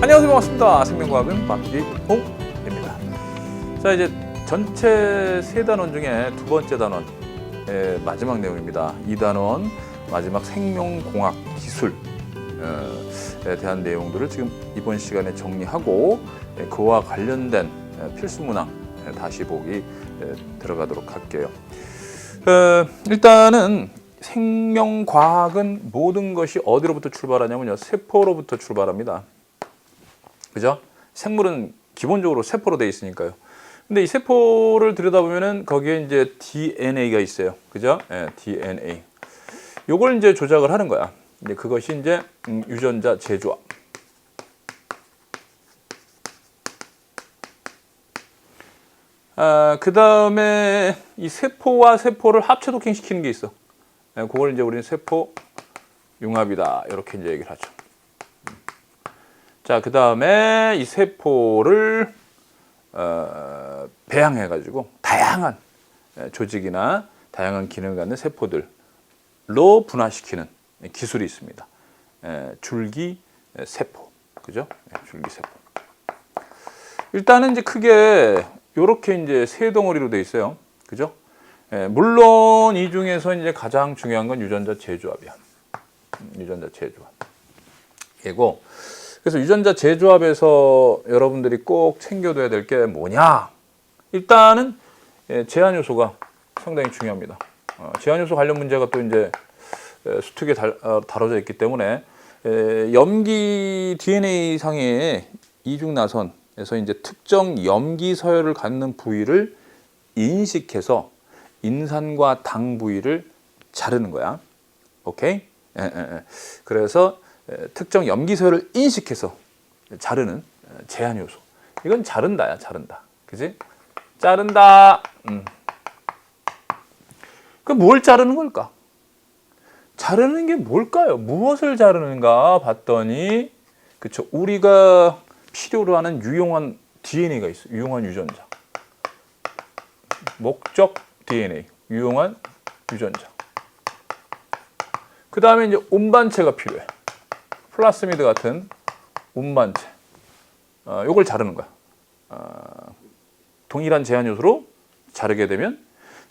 안녕하세요, 반갑습니다. 생명과학은 박기홍입니다. 자, 이제 전체 세 단원 중에 두 번째 단원의 마지막 내용입니다. 이 단원 마지막 생명공학 기술에 대한 내용들을 지금 이번 시간에 정리하고 그와 관련된 필수 문항 다시 보기 들어가도록 할게요. 일단은 생명과학은 모든 것이 어디로부터 출발하냐면요, 세포로부터 출발합니다. 그죠? 생물은 기본적으로 세포로 되어 있으니까요. 근데 이 세포를 들여다보면은 거기에 이제 DNA가 있어요. 그죠? 예, DNA. 요걸 이제 조작을 하는 거야. 이제 그것이 이제 유전자 재조합. 그 다음에 이 세포와 세포를 합체 독행시키는 게 있어. 예, 그걸 이제 우리는 세포 융합이다, 이렇게 이제 얘기를 하죠. 자, 그 다음에 이 세포를 배양해가지고 다양한 조직이나 다양한 기능을 갖는 세포들로 분화시키는 기술이 있습니다. 줄기세포, 그죠? 줄기세포. 일단은 이제 크게 이렇게 이제 세 덩어리로 돼 있어요, 그죠? 물론 이 중에서 이제 가장 중요한 건 유전자 재조합이야. 유전자 재조합. 이고. 그래서 유전자 재조합에서 여러분들이 꼭 챙겨둬야 될 게 뭐냐? 일단은 제한 요소가 상당히 중요합니다. 제한 요소 관련 문제가 또 이제 수특에 다뤄져 있기 때문에 염기 DNA 상의 이중나선에서 이제 특정 염기 서열을 갖는 부위를 인식해서 인산과 당 부위를 자르는 거야. 오케이? 그래서 특정 염기서열을 인식해서 자르는 제한 요소. 이건 자른다야, 자른다. 그지? 자른다. 그 뭘 자르는 걸까? 자르는 게 뭘까요? 무엇을 자르는가 봤더니, 그쵸, 우리가 필요로 하는 유용한 DNA가 있어. 유용한 유전자. 목적 DNA. 유용한 유전자. 그 다음에 이제 운반체가 필요해. 플라스미드 같은 운반체, 요걸 자르는 거야. 동일한 제한 요소로 자르게 되면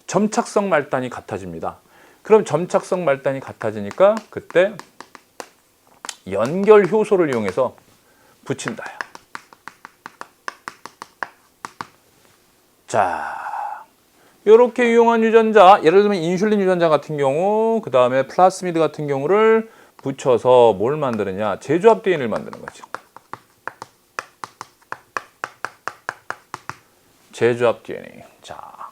점착성 말단이 같아집니다. 그럼 점착성 말단이 같아지니까 그때 연결 효소를 이용해서 붙인다. 자, 이렇게 유용한 유전자, 예를 들면 인슐린 유전자 같은 경우, 그 다음에 플라스미드 같은 경우를 붙여서 뭘 만드느냐? 재조합 DNA를 만드는 거죠. 재조합 DNA. 자,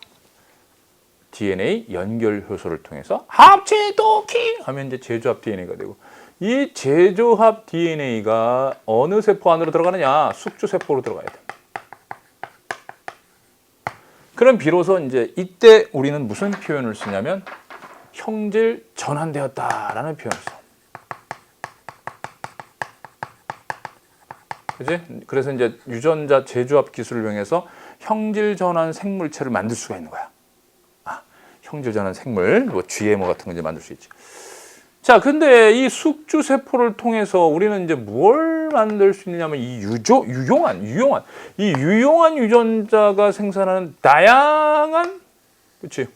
DNA 연결 효소를 통해서 합체 도킹 하면 이제 재조합 DNA가 되고, 이 재조합 DNA가 어느 세포 안으로 들어가느냐? 숙주 세포로 들어가야 돼. 그럼 비로소 이제 이때 우리는 무슨 표현을 쓰냐면 형질 전환되었다라는 표현을 써. 그지? 그래서 이제 유전자 재조합 기술을 이용해서 형질 전환 생물체를 만들 수가 있는 거야. 형질 전환 생물, 뭐 GMO 같은 거 이제 만들 수 있지. 자, 근데 이 숙주 세포를 통해서 우리는 이제 뭘 만들 수 있느냐면 이 유용한 유전자가 생산하는 다양한, 그렇지?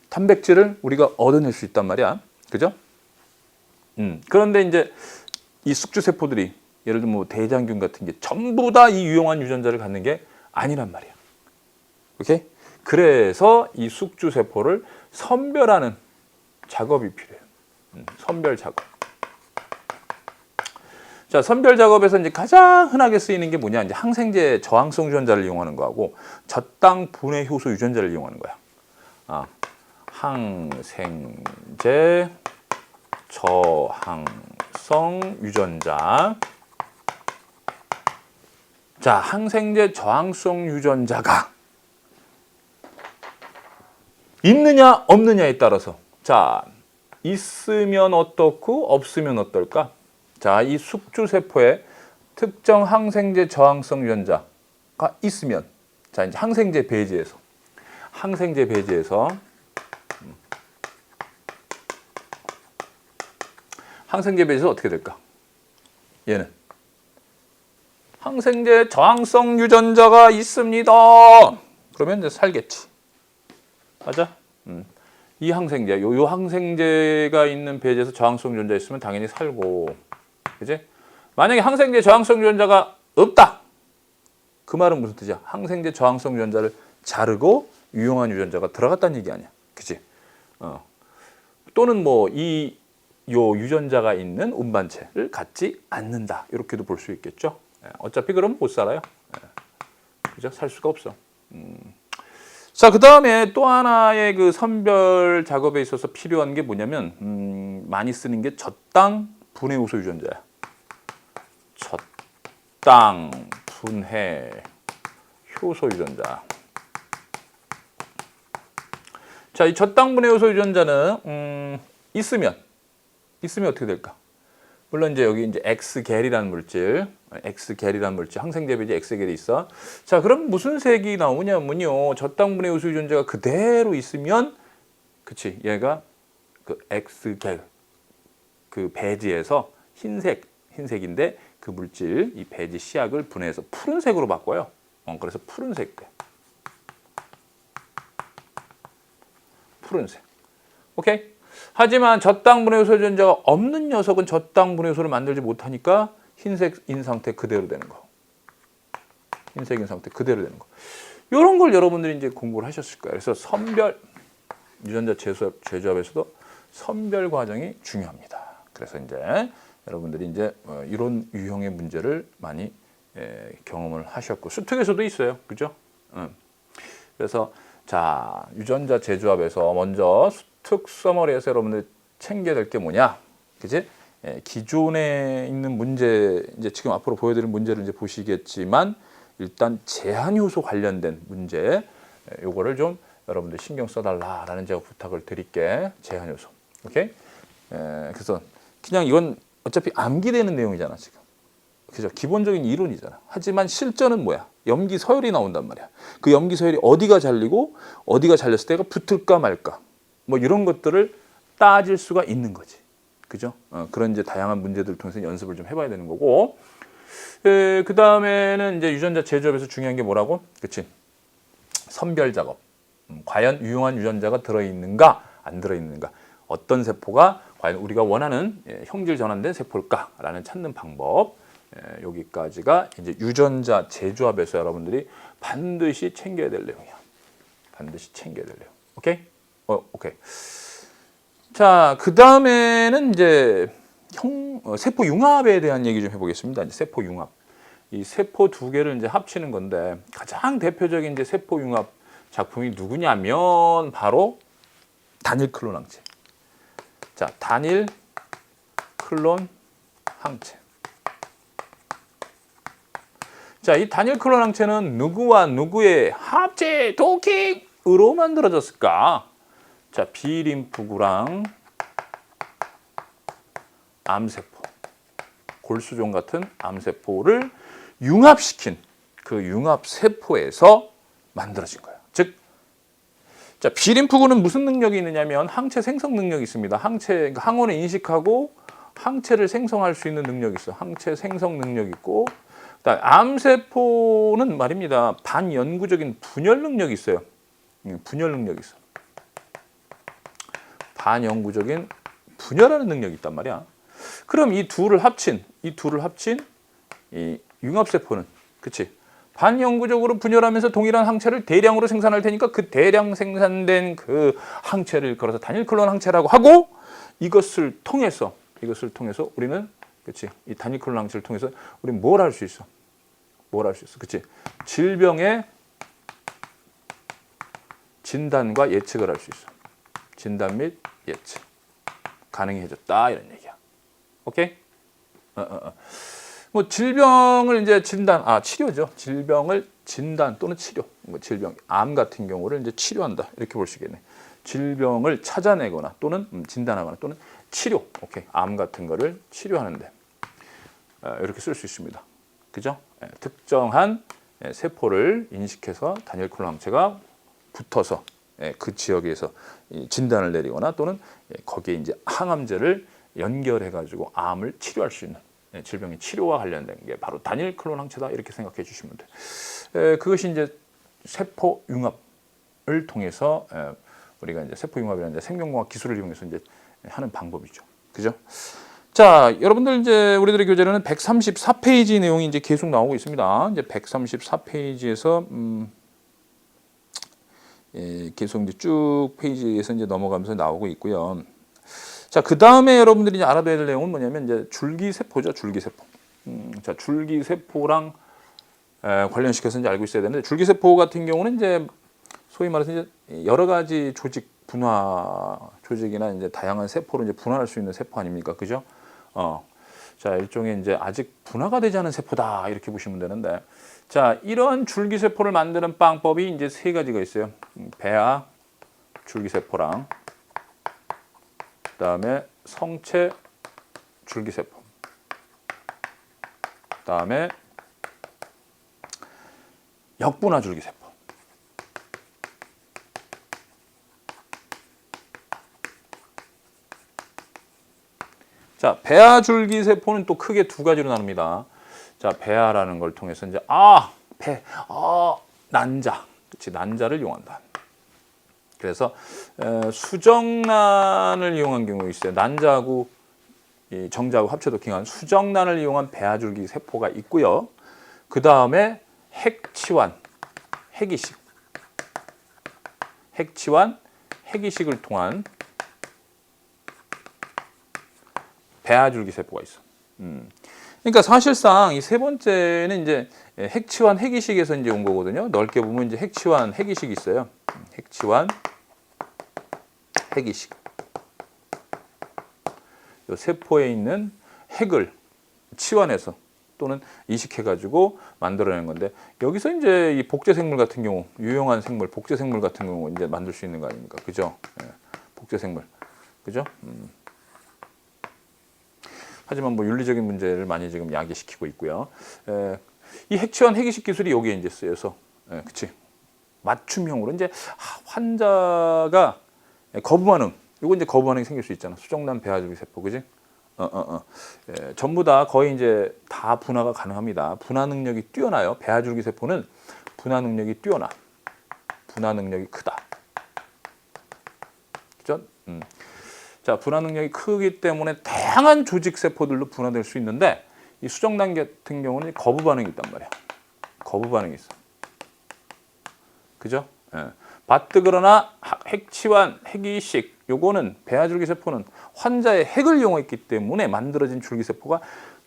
단백질을 우리가 얻어낼 수 있단 말이야. 그죠? 그런데 이제 이 숙주 세포들이 예를 들면 뭐 대장균 같은 게 전부 다 이 유용한 유전자를 갖는 게 아니란 말이야. 오케이? 그래서 이 숙주 세포를 선별하는 작업이 필요해요. 선별 작업. 자, 선별 작업에서 이제 가장 흔하게 쓰이는 게 뭐냐? 이제 항생제 저항성 유전자를 이용하는 거하고 저당 분해 효소 유전자를 이용하는 거야. 항생제 저항성 유전자. 자, 항생제 저항성 유전자가 있느냐 없느냐에 따라서, 자, 있으면 어떻고 없으면 어떨까? 자, 이 숙주세포에 특정 항생제 저항성 유전자가 있으면, 자, 이제 항생제 배제에서 항생제 배제에서 어떻게 될까? 얘는 항생제 저항성 유전자가 있습니다. 그러면 이제 살겠지. 맞아? 이 항생제, 요 항생제가 있는 배제에서 저항성 유전자 있으면 당연히 살고, 그지? 만약에 항생제 저항성 유전자가 없다. 그 말은 무슨 뜻이야? 항생제 저항성 유전자를 자르고 유용한 유전자가 들어갔다는 얘기 아니야, 그지? 또는 뭐 요 유전자가 있는 운반체를 갖지 않는다. 이렇게도 볼 수 있겠죠. 어차피 그럼 못 살아요. 그죠? 살 수가 없어. 자, 그 다음에 또 하나의 그 선별 작업에 있어서 필요한 게 뭐냐면, 많이 쓰는 게 저당 분해 요소 유전자야. 저당 분해 효소 유전자. 자, 이 저당 분해 효소 유전자는 있으면 어떻게 될까? 물론 이제 여기 이제 X겔이라는 물질, 항생제 배제 X겔이 있어. 자, 그럼 무슨 색이 나오냐면요, 저당 분해 효소 유전자가 그대로 있으면, 그치? 얘가 그 X겔 그 배지에서 흰색인데 그 물질 이 배지 씨약을 분해해서 푸른색으로 바꿔요. 그래서 푸른색 돼. 푸른색. 오케이? 하지만 저당 분해 요소 유전자가 없는 녀석은 저당 분해 요소를 만들지 못하니까 흰색인 상태 그대로 되는 거. 흰색인 상태 그대로 되는 거. 이런 걸 여러분들이 이제 공부를 하셨을 거예요. 그래서 선별 유전자 재조합에서도 선별 과정이 중요합니다. 그래서 이제 여러분들이 이제 이런 유형의 문제를 많이 경험을 하셨고 수특에서도 있어요, 그죠? 그래서 자, 유전자 재조합에서 먼저 수특 서머리에서 여러분들 챙겨야 될 게 뭐냐, 그지? 기존에 있는 문제, 이제 지금 앞으로 보여드릴 문제를 이제 보시겠지만 일단 제한 요소 관련된 문제, 요거를 좀 여러분들 신경 써달라라는 제가 부탁을 드릴게. 제한 요소, 오케이? 그래서 그냥 이건 어차피 암기되는 내용이잖아 지금, 그죠? 기본적인 이론이잖아. 하지만 실전은 뭐야? 염기 서열이 나온단 말이야. 그 염기 서열이 어디가 잘리고 어디가 잘렸을 때가 붙을까 말까, 뭐 이런 것들을 따질 수가 있는 거지, 그죠? 그런 이제 다양한 문제들을 통해서 연습을 좀 해봐야 되는 거고, 그 다음에는 이제 유전자 재조합에서 중요한 게 뭐라고? 그치? 선별 작업. 과연 유용한 유전자가 들어있는가 안 들어있는가, 어떤 세포가 과연 우리가 원하는 형질 전환된 세포일까라는 찾는 방법, 여기까지가 이제 유전자 재조합에서 여러분들이 반드시 챙겨야 될 내용이야. 반드시 챙겨야 될 내용. 오케이? 오케이. 자, 그 다음에는 이제 세포 융합에 대한 얘기 좀 해보겠습니다. 이제 세포 융합. 이 세포 두 개를 이제 합치는 건데 가장 대표적인 이제 세포 융합 작품이 누구냐면 바로 단일 클론 항체. 자, 단일 클론 항체. 자, 이 단일 클론 항체는 누구와 누구의 합체 도킹으로 만들어졌을까? 자, 비림프구랑 암세포, 골수종 같은 암세포를 융합시킨 그 융합세포에서 만들어진 거예요. 즉, 자, 비림프구는 무슨 능력이 있느냐면 항체 생성 능력이 있습니다. 항원을 인식하고 항체를 생성할 수 있는 능력이 있어. 항체 생성 능력이 있고, 암세포는 말입니다. 반영구적인 분열 능력이 있어요. 분열 능력이 있어. 반영구적인 분열하는 능력이 있단 말이야. 그럼 이 둘을 합친 이 융합세포는, 그치? 반영구적으로 분열하면서 동일한 항체를 대량으로 생산할 테니까 그 대량 생산된 그 항체를 걸어서 단일 클론 항체라고 하고, 이것을 통해서 우리는, 그치? 이 단일 클론 항체를 통해서 우리는 뭘 할 수 있어? 그치? 질병의 진단과 예측을 할 수 있어. 진단 및 예측 가능해졌다, 이런 얘기야. 오케이? 뭐 질병을 이제 치료죠. 질병을 진단 또는 치료. 뭐 질병, 암 같은 경우를 이제 치료한다, 이렇게 볼 수 있겠네. 질병을 찾아내거나 또는 진단하거나 또는 치료. 오케이. 암 같은 거를 치료하는데 이렇게 쓸 수 있습니다. 그죠? 특정한 세포를 인식해서 단일 클론 항체가 붙어서 그 지역에서 진단을 내리거나 또는 거기에 이제 항암제를 연결해 가지고 암을 치료할 수 있는 질병의 치료와 관련된 게 바로 단일 클론 항체다 이렇게 생각해 주시면 돼요. 그것이 이제 세포 융합을 통해서 우리가 이제 세포 융합이라는 생명공학 기술을 이용해서 이제 하는 방법이죠. 그죠? 자, 여러분들 이제 우리들의 교재로는 134페이지 내용이 이제 계속 나오고 있습니다. 이제 134페이지에서 계속 이제 쭉 페이지에서 이제 넘어가면서 나오고 있고요. 자, 그 다음에 여러분들이 이제 알아둬야 될 내용은 뭐냐면 이제 줄기세포죠, 줄기세포. 자, 줄기세포랑 관련시켜서 이제 알고 있어야 되는데, 줄기세포 같은 경우는 이제 소위 말해서 이제 여러 가지 조직 분화 조직이나 이제 다양한 세포로 이제 분할할 수 있는 세포 아닙니까, 그죠? 자, 일종의 이제 아직 분화가 되지 않은 세포다 이렇게 보시면 되는데, 자, 이런 줄기세포를 만드는 방법이 이제 세 가지가 있어요. 배아 줄기세포랑 그다음에 성체 줄기세포, 그다음에 역분화 줄기세포. 자, 배아 줄기세포는 또 크게 두 가지로 나눕니다. 자, 배아라는 걸 통해서 이제 난자, 그렇지, 난자를 이용한다. 그래서 수정란을 이용한 경우 있어요. 난자하고 이 정자하고 합쳐도 기한 수정란을 이용한 배아줄기 세포가 있고요. 그 다음에 핵치환, 핵이식, 핵치환, 핵이식을 통한 배아줄기 세포가 있어. 그러니까 사실상 이 세 번째는 이제 핵치환, 핵이식에서 이제 온 거거든요. 넓게 보면 이제 핵치환, 핵이식이 있어요. 핵치환, 핵이식. 이 세포에 있는 핵을 치환해서 또는 이식해가지고 만들어내는 건데, 여기서 이제 이 복제생물 같은 경우, 유용한 생물, 복제생물 같은 경우 이제 만들 수 있는 거 아닙니까? 그죠? 복제생물. 그죠? 하지만 뭐 윤리적인 문제를 많이 지금 야기시키고 있고요. 이 핵치환, 핵이식 기술이 여기에 이제 쓰여서, 그치? 맞춤형으로 이제 환자가 거부 반응, 이거 이제 거부 반응이 생길 수 있잖아. 수정란 배아줄기 세포, 그지? 전부 다 거의 이제 다 분화가 가능합니다. 분화 능력이 뛰어나요. 배아줄기 세포는 분화 능력이 뛰어나. 분화 능력이 크다. 그죠? 자, 분화 능력이 크기 때문에 다양한 조직 세포들로 분화될 수 있는데, 이 수정란 같은 경우는 거부 반응이 있단 말이야. 거부 반응이 있어. 그죠? 바뜨그러나 핵치환, 핵이식, 요거는 배아줄기 세포는 환자의 핵을 이용했기 때문에 만들어진 줄기세포가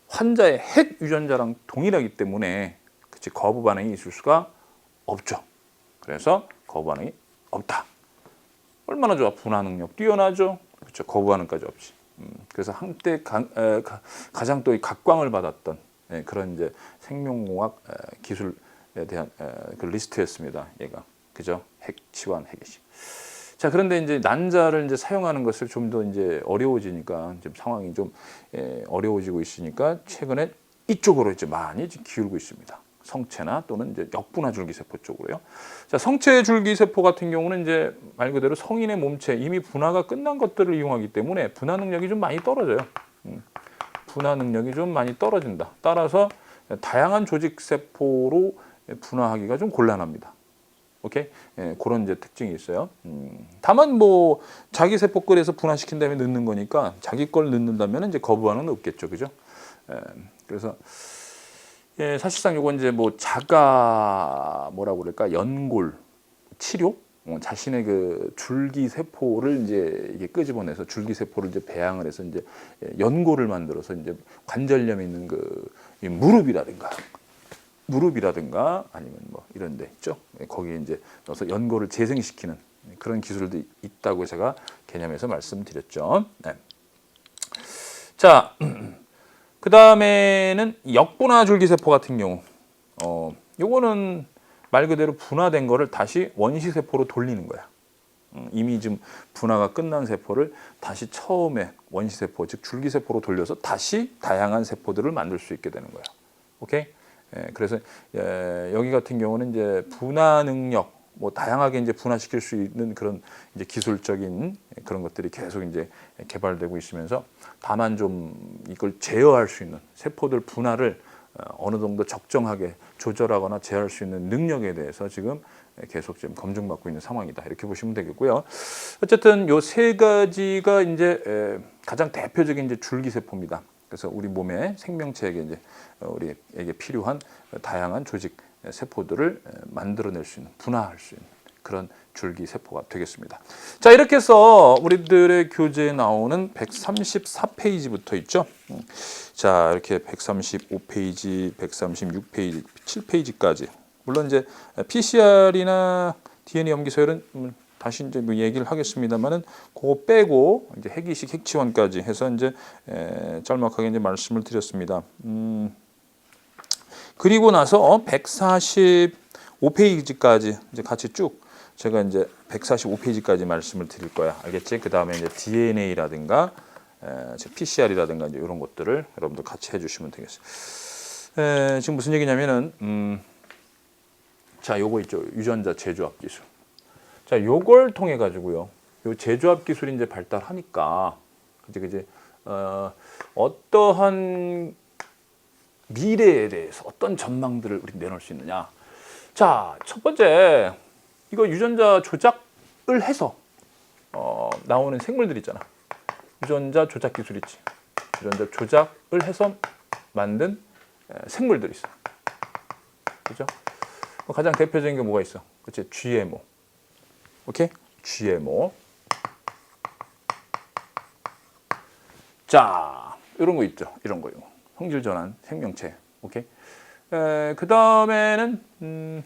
환자의 핵 유전자랑 동일하기 때문에, 그치, 거부 반응이 있을 수가 없죠. 그래서 거부 반응이 없다. 얼마나 좋아? 분화 능력 뛰어나죠. 그렇죠. 거부 반응까지 없이. 그래서 한때 가장 또 각광을 받았던 그런 이제 생명공학 기술에 대한 그 리스트였습니다. 얘가. 그죠? 핵치환, 핵이식. 자, 그런데 이제 난자를 이제 사용하는 것을 좀 더 이제 어려워지니까, 지금 상황이 좀 어려워지고 있으니까 최근에 이쪽으로 이제 많이 기울고 있습니다. 성체나 또는 이제 역분화 줄기세포 쪽으로요. 자, 성체 줄기세포 같은 경우는 이제 말 그대로 성인의 몸체, 이미 분화가 끝난 것들을 이용하기 때문에 분화 능력이 좀 많이 떨어져요. 분화 능력이 좀 많이 떨어진다. 따라서 다양한 조직 세포로 분화하기가 좀 곤란합니다. 오케이? 그런 이제 특징이 있어요. 다만 뭐 자기 세포끌에서 분화시킨 다음에 넣는 거니까 자기 걸 넣는다면 이제 거부 반응은 없겠죠, 그죠? 그래서 사실상 요건 이제 뭐 뭐라고 그럴까, 연골 치료, 자신의 그 줄기 세포를 이제 이게 끄집어내서 줄기 세포를 이제 배양을 해서 이제 연골을 만들어서 이제 관절염 있는 그 무릎이라든가 아니면 뭐 이런 데 있죠. 거기에 이제 넣어서 연골을 재생시키는 그런 기술도 있다고 제가 개념에서 말씀드렸죠. 네. 자, 그 다음에는 역분화 줄기세포 같은 경우, 요거는 말 그대로 분화된 거를 다시 원시세포로 돌리는 거야. 이미 좀 분화가 끝난 세포를 다시 처음에 원시세포, 즉 줄기세포로 돌려서 다시 다양한 세포들을 만들 수 있게 되는 거야. 오케이? 그래서 여기 같은 경우는 이제 분화 능력, 뭐 다양하게 이제 분화시킬 수 있는 그런 이제 기술적인 그런 것들이 계속 이제 개발되고 있으면서 다만 좀 이걸 제어할 수 있는 세포들 분화를 어느 정도 적정하게 조절하거나 제어할 수 있는 능력에 대해서 지금 계속 지금 검증받고 있는 상황이다. 이렇게 보시면 되겠고요. 어쨌든 요 세 가지가 이제 가장 대표적인 이제 줄기세포입니다. 그래서 우리 몸의 생명체에게 이제 우리에게 필요한 다양한 조직 세포들을 만들어낼 수 있는, 분화할 수 있는 그런 줄기세포가 되겠습니다. 자, 이렇게 해서 우리들의 교재에 나오는 134페이지부터 있죠. 자, 이렇게 135페이지, 136페이지, 7페이지까지. 물론 이제 PCR이나 DNA 염기서열은 다시 이제 뭐 얘기를 하겠습니다만은 그거 빼고 이제 핵이식, 핵치원까지 해서 이제 짤막하게 이제 말씀을 드렸습니다. 그리고 나서 145페이지까지 이제 같이 쭉 제가 이제 145페이지까지 말씀을 드릴 거야. 알겠지? 그 다음에 이제 DNA라든가 PCR이라든가 이제 이런 것들을 여러분들 같이 해주시면 되겠어요. 지금 무슨 얘기냐면은 자, 요거 있죠. 유전자 재조합 기술. 자, 요걸 통해 가지고요. 요 재조합 기술이 이제 발달하니까 그지 어떠한 미래에 대해서 어떤 전망들을 우리 내놓을 수 있느냐. 자, 첫 번째 이거 유전자 조작을 해서 나오는 생물들 있잖아. 유전자 조작 기술 있지. 유전자 조작을 해서 만든 생물들 있어. 그죠? 가장 대표적인 게 뭐가 있어? 그치? GMO. 오케이? GMO. 자, 이런 거 있죠. 이런 거요. 성질 전환 생명체. 오케이? 그 다음에는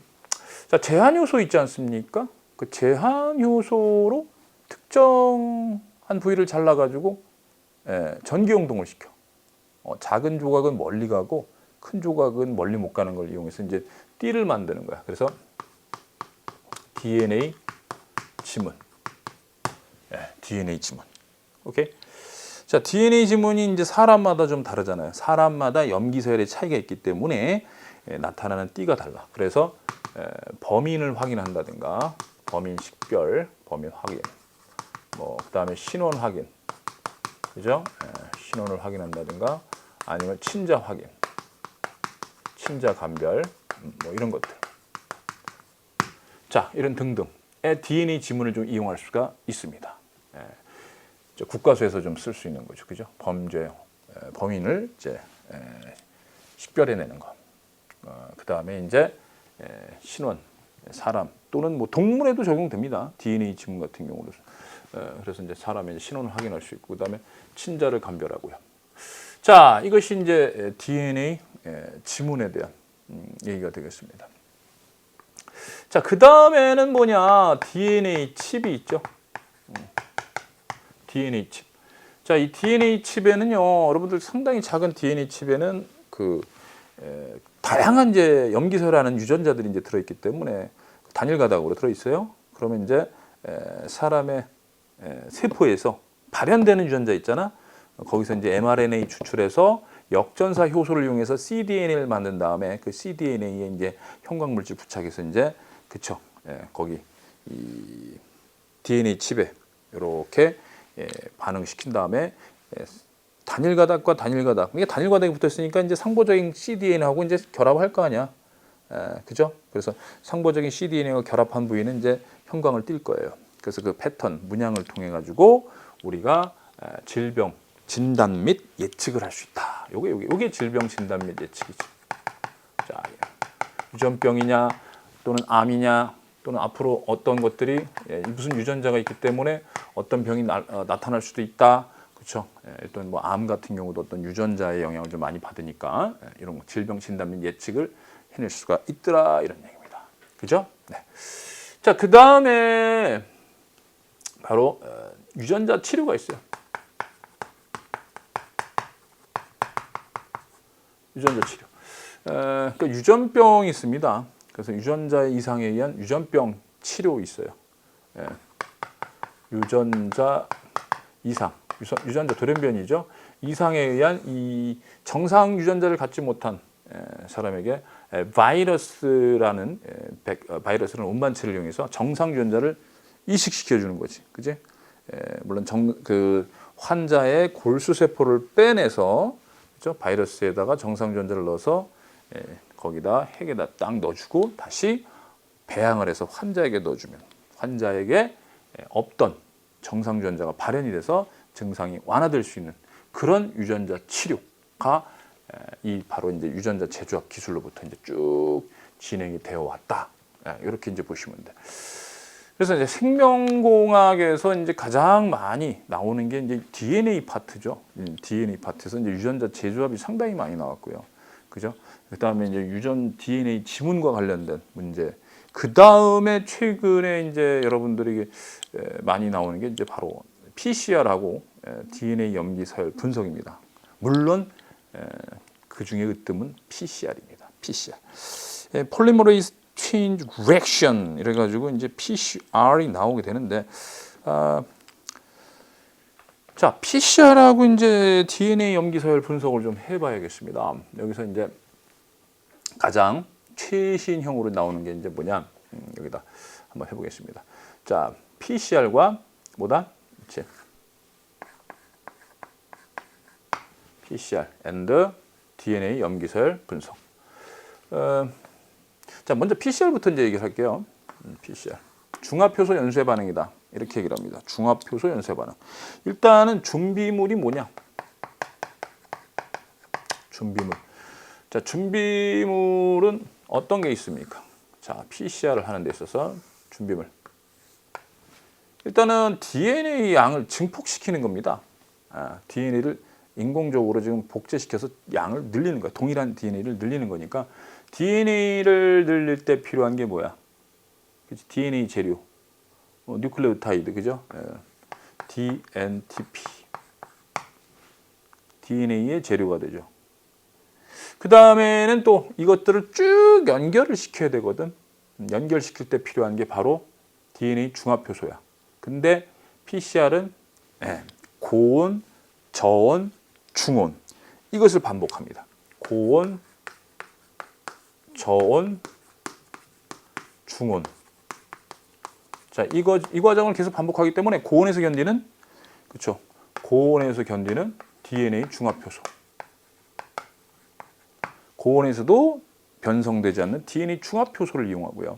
자, 제한 효소 있지 않습니까? 그 제한 효소로 특정한 부위를 잘라 가지고 전기 용동을 시켜. 작은 조각은 멀리 가고 큰 조각은 멀리 못 가는 걸 이용해서 이제 띠를 만드는 거야. 그래서 DNA 지문. DNA 지문. 오케이? 자, DNA 지문이 이제 사람마다 좀 다르잖아요. 사람마다 염기서열의 차이가 있기 때문에 나타나는 띠가 달라. 그래서 범인을 확인한다든가 범인 식별, 범인 확인, 뭐 그다음에 신원 확인, 그죠? 신원을 확인한다든가 아니면 친자 확인, 친자 감별, 뭐 이런 것들. 자, 이런 등등의 DNA 지문을 좀 이용할 수가 있습니다. 국가수에서 좀 쓸 수 있는 거죠, 그죠? 범인을 이제 식별해내는 것. 그 다음에 이제 신원, 사람 또는 뭐 동물에도 적용됩니다. DNA 지문 같은 경우도. 그래서 이제 사람의 신원을 확인할 수 있고, 그 다음에 친자를 감별하고요. 자, 이것이 이제 DNA 지문에 대한 얘기가 되겠습니다. 자, 그 다음에는 뭐냐? DNA 칩이 있죠. DNA 칩. 자, 이 DNA 칩에는요, 여러분들 상당히 작은 DNA 칩에는 다양한 이제 염기서라는 유전자들이 이제 들어있기 때문에 단일 가닥으로 들어있어요. 그러면 이제 사람의 세포에서 발현되는 유전자 있잖아. 거기서 이제 mRNA 추출해서 역전사 효소를 이용해서 cDNA를 만든 다음에 그 cDNA에 이제 형광물질 부착해서 이제 그쵸? 거기 이 DNA 칩에 이렇게 반응시킨 다음에 단일 가닥과 단일 가닥, 이게 단일 가닥이 붙었으니까 이제 상보적인 cDNA하고 이제 결합할 거 아니야, 그죠? 그래서 상보적인 cDNA가 결합한 부위는 이제 형광을 띌 거예요. 그래서 그 패턴 문양을 통해 가지고 우리가 질병 진단 및 예측을 할 수 있다. 요게 질병 진단 및 예측이지. 자, 유전병이냐 또는 암이냐 또는 앞으로 어떤 것들이 무슨 유전자가 있기 때문에 어떤 병이 나타날 수도 있다. 그렇죠? 일단 뭐 암 같은 경우도 어떤 유전자의 영향을 좀 많이 받으니까 이런 거 질병 진단 및 예측을 해낼 수가 있더라, 이런 얘기입니다. 그죠? 네. 자, 그 다음에 바로 유전자 치료가 있어요. 유전자 치료. 그러니까 유전병이 있습니다. 그래서 유전자 이상에 의한 유전병 치료 있어요. 유전자 이상, 유전자 돌연변이죠. 이상에 의한 이 정상 유전자를 갖지 못한 사람에게 바이러스라는 바이러스라는 운반체를 이용해서 정상 유전자를 이식시켜 주는 거지, 그지? 물론 그 환자의 골수 세포를 빼내서, 그죠? 바이러스에다가 정상 유전자를 넣어서 거기다 핵에다 딱 넣어주고 다시 배양을 해서 환자에게 넣어주면 환자에게 없던 정상 유전자가 발현이 돼서 증상이 완화될 수 있는 그런 유전자 치료가 바로 이제 유전자 재조합 기술로부터 이제 쭉 진행이 되어 왔다. 이렇게 이제 보시면 돼. 그래서 이제 생명공학에서 이제 가장 많이 나오는 게 이제 DNA 파트죠. DNA 파트에서 이제 유전자 재조합이 상당히 많이 나왔고요. 그죠? 그다음에 이제 DNA 지문과 관련된 문제. 그다음에 최근에 이제 여러분들에게 많이 나오는 게 이제 바로 PCR하고 DNA 염기 서열 분석입니다. 물론 그 중에 으뜸은 PCR입니다. PCR. 폴리머레이즈 체인지 리액션 이래 가지고 이제 PCR이 나오게 되는데 자, PCR하고 이제 DNA 염기 서열 분석을 좀 해 봐야겠습니다. 여기서 이제 가장 최신형으로 나오는 게 이제 뭐냐? 여기다 한번 해 보겠습니다. 자, PCR과 뭐다? 그렇지. PCR and DNA 염기서열 분석. 자, 먼저 PCR부터 이제 얘기를 할게요. PCR. 중합효소 연쇄 반응이다. 이렇게 얘기를 합니다. 중합효소 연쇄 반응. 일단은 준비물이 뭐냐? 준비물. 자, 준비물은 어떤 게 있습니까? 자, PCR을 하는 데 있어서 준비물. 일단은 DNA 양을 증폭시키는 겁니다. DNA를 인공적으로 지금 복제시켜서 양을 늘리는 거야. 동일한 DNA를 늘리는 거니까 DNA를 늘릴 때 필요한 게 뭐야? 그치? DNA 재료, 뉴클레오타이드, 그죠? DNTP, DNA의 재료가 되죠. 그 다음에는 또 이것들을 쭉 연결을 시켜야 되거든. 연결시킬 때 필요한 게 바로 DNA 중합효소야. 근데 PCR은 고온, 저온, 중온 이것을 반복합니다. 고온, 저온, 중온. 자, 이 과정을 계속 반복하기 때문에 고온에서 견디는, 그렇죠? 고온에서 견디는 DNA 중합효소. 고온에서도 변성되지 않는 DNA 중합효소를 이용하고요.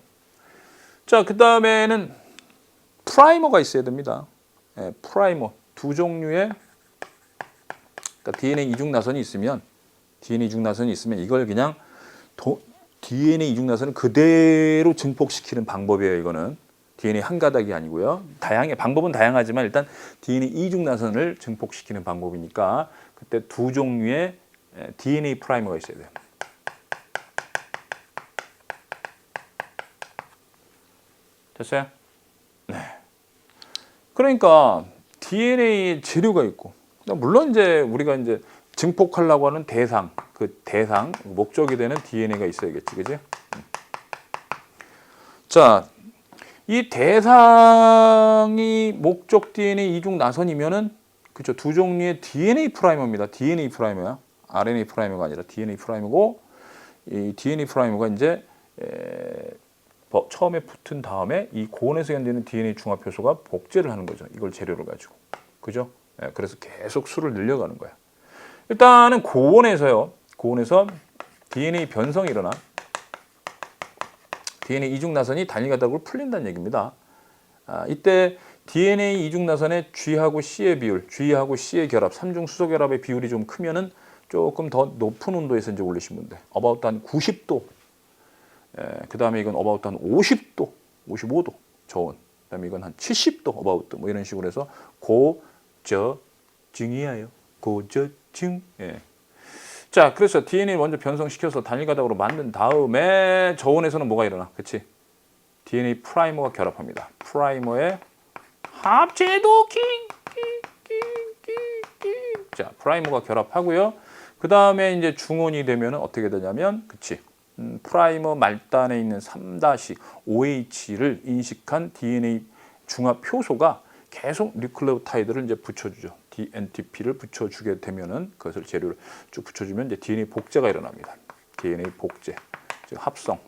자, 그 다음에는 프라이머가 있어야 됩니다. 프라이머 두 종류의 그러니까 DNA 이중나선이 있으면 이걸 그냥 DNA 이중나선을 그대로 증폭시키는 방법이에요. 이거는 DNA 한 가닥이 아니고요. 방법은 다양하지만 일단 DNA 이중나선을 증폭시키는 방법이니까 그때 두 종류의 DNA 프라이머가 있어야 돼요. 됐어요? 네. 그러니까 DNA 재료가 있고, 물론 이제 우리가 이제 증폭하려고 하는 대상, 목적이 되는 DNA가 있어야겠지, 그지? 자, 이 대상이 목적 DNA 이중 나선이면은, 그죠? 두 종류의 DNA 프라이머입니다. DNA 프라이머야. RNA 프라이머가 아니라 DNA 프라이머고, 이 DNA 프라이머가 이제 처음에 붙은 다음에 이 고온에서 견디는 DNA 중합효소가 복제를 하는 거죠. 이걸 재료를 가지고. 그죠? 그래서 계속 수를 늘려가는 거야. 일단은 고온에서 DNA 변성이 일어나. DNA 이중나선이 단일 가닥으로 풀린다는 얘기입니다. 이때 DNA 이중나선의 G하고 C의 비율, G하고 C의 결합, 3중 수소 결합의 비율이 좀 크면은 조금 더 높은 온도에서 이제 올리시면 돼. about 한 90도. 그 다음에 이건 about 한 50도, 55도 저온. 그 다음에 이건 한 70도 about 뭐 이런 식으로 해서 고저증이에요. 고저증. 자, 그래서 DNA 먼저 변성시켜서 단일 가닥으로 만든 다음에 저온에서는 뭐가 일어나? 그치? DNA 프라이머가 결합합니다. 프라이머의 합체도킹. 자, 프라이머가 결합하고요. 그 다음에 이제 중온이 되면 어떻게 되냐면, 그치? 프라이머 말단에 있는 3-OH를 인식한 DNA 중합 효소가 계속 뉴클레오타이드를 이제 붙여주죠. DNTP를 붙여주게 되면은 그것을 재료를 쭉 붙여주면 이제 DNA 복제가 일어납니다. DNA 복제. 즉 합성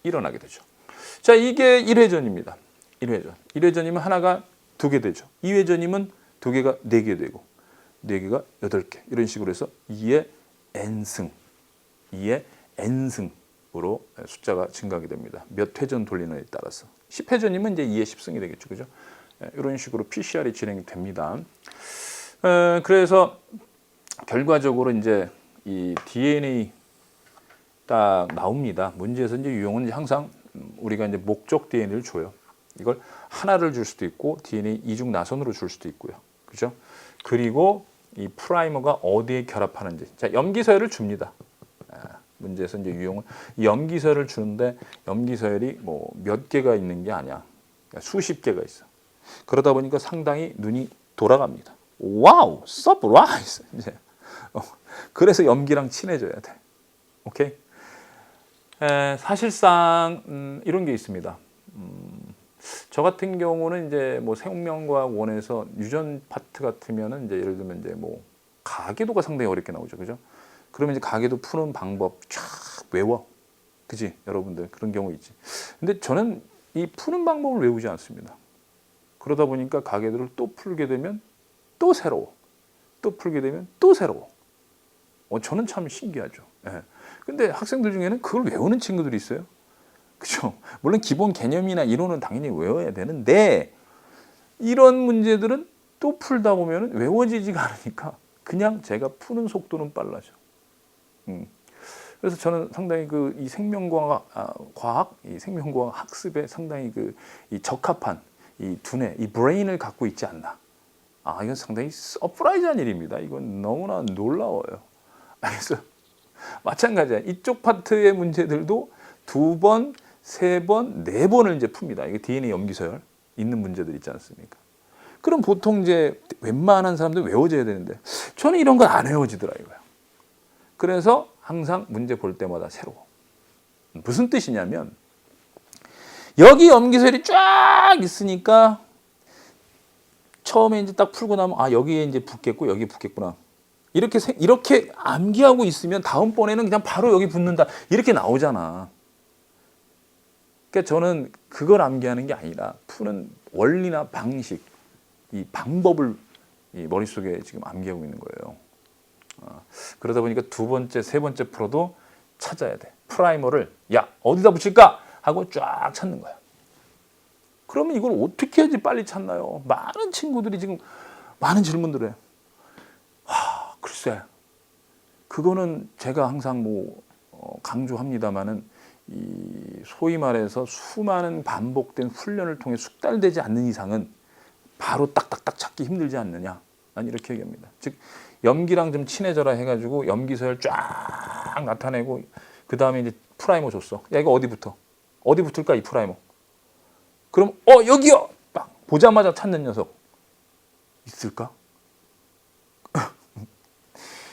일어나게 되죠. 자, 이게 1회전입니다. 1회전. 1회전이면 하나가 2개 되죠. 2회전이면 2개가 4개 되고 4개가 8개. 이런 식으로 해서 2의 n승, 2의 n승으로 숫자가 증가하게 됩니다. 몇 회전 돌리느냐에 따라서. 10회전이면 이제 2의 10승이 되겠죠. 그죠? 이런 식으로 PCR이 진행이 됩니다. 그래서 결과적으로 이제 이 DNA 딱 나옵니다. 문제에서 이제 유형은 항상 우리가 이제 목적 DNA를 줘요. 이걸 하나를 줄 수도 있고 DNA 이중 나선으로 줄 수도 있고요. 그죠? 그리고 이 프라이머가 어디에 결합하는지. 자, 염기서열을 줍니다. 문제에서 이제 유형은 염기서열을 주는데 염기서열이 뭐 몇 개가 있는 게 아니야. 그러니까 수십 개가 있어. 그러다 보니까 상당히 눈이 돌아갑니다. 와우, 서프라이즈. 이제 그래서 염기랑 친해져야 돼. 오케이? 사실상 이런 게 있습니다. 저 같은 경우는 이제 뭐 생명과학 원에서 유전 파트 같으면은 이제 예를 들면 이제 뭐 가계도가 상당히 어렵게 나오죠, 그죠? 그러면 이제 가계도 푸는 방법 쫙 외워, 그지? 여러분들 그런 경우 있지. 근데 저는 이 푸는 방법을 외우지 않습니다. 그러다 보니까 가계도를 또 풀게 되면 또 새로워, 또 풀게 되면 또 새로워. 저는 참 신기하죠. 예. 근데 학생들 중에는 그걸 외우는 친구들이 있어요. 그죠? 물론 기본 개념이나 이론은 당연히 외워야 되는데 이런 문제들은 또 풀다 보면 외워지지가 않으니까 그냥 제가 푸는 속도는 빨라져. 그래서 저는 상당히 그 이 생명과학, 이 생명과학 학습에 상당히 이 적합한 이 두뇌, 이 브레인을 갖고 있지 않나. 이건 상당히 서프라이즈한 일입니다. 이건 너무나 놀라워요. 그래서 마찬가지야. 이쪽 파트의 문제들도 2번, 3번, 4번을 이제 풉니다. 이게 DNA 염기서열 있는 문제들 있지 않습니까? 그럼 보통 이제 웬만한 사람들 외워져야 되는데 저는 이런 건 안 외워지더라 이거야. 그래서 항상 문제 볼 때마다 새로워. 무슨 뜻이냐면 여기 염기서열이 쫙 있으니까 처음에 이제 딱 풀고 나면 여기에 이제 붙겠고 여기 붙겠구나. 이렇게 암기하고 있으면 다음번에는 그냥 바로 여기 붙는다. 이렇게 나오잖아. 그러니까 저는 그걸 암기하는 게 아니라 푸는 원리나 방식, 이 방법을 이 머릿속에 지금 암기하고 있는 거예요. 그러다 보니까 2번째, 3번째 풀어도 찾아야 돼. 프라이머를 어디다 붙일까? 하고 쫙 찾는 거야. 그러면 이걸 어떻게 해야지 빨리 찾나요? 많은 친구들이 지금 많은 질문들을 해요. 글쎄, 그거는 제가 항상 강조합니다마는 이 소위 말해서 수많은 반복된 훈련을 통해 숙달되지 않는 이상은 바로 딱딱딱 찾기 힘들지 않느냐. 난 이렇게 얘기합니다. 즉 염기랑 좀 친해져라 해가지고 염기서열 쫙 나타내고 그 다음에 이제 프라이머 줬어. 이거 어디 붙어? 어디 붙을까 이 프라이머? 그럼 여기요. 딱 보자마자 찾는 녀석 있을까?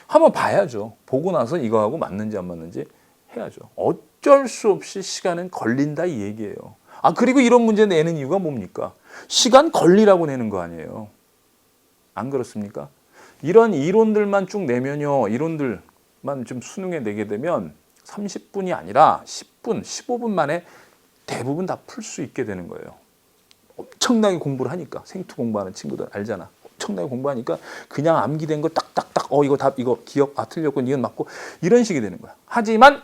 한번 봐야죠. 보고 나서 이거하고 맞는지 안 맞는지 해야죠. 어쩔 수 없이 시간은 걸린다 이 얘기예요. 그리고 이런 문제 내는 이유가 뭡니까? 시간 걸리라고 내는 거 아니에요. 안 그렇습니까? 이런 이론들만 쭉 내면요. 이론들만 좀 수능에 내게 되면 30분이 아니라 10분, 15분 만에 대부분 다 풀 수 있게 되는 거예요. 엄청나게 공부를 하니까. 생투 공부하는 친구들 알잖아. 엄청나게 공부하니까 그냥 암기된 거 딱딱딱 이거 답 이거 기억 틀렸고 니은 맞고 이런 식이 되는 거야. 하지만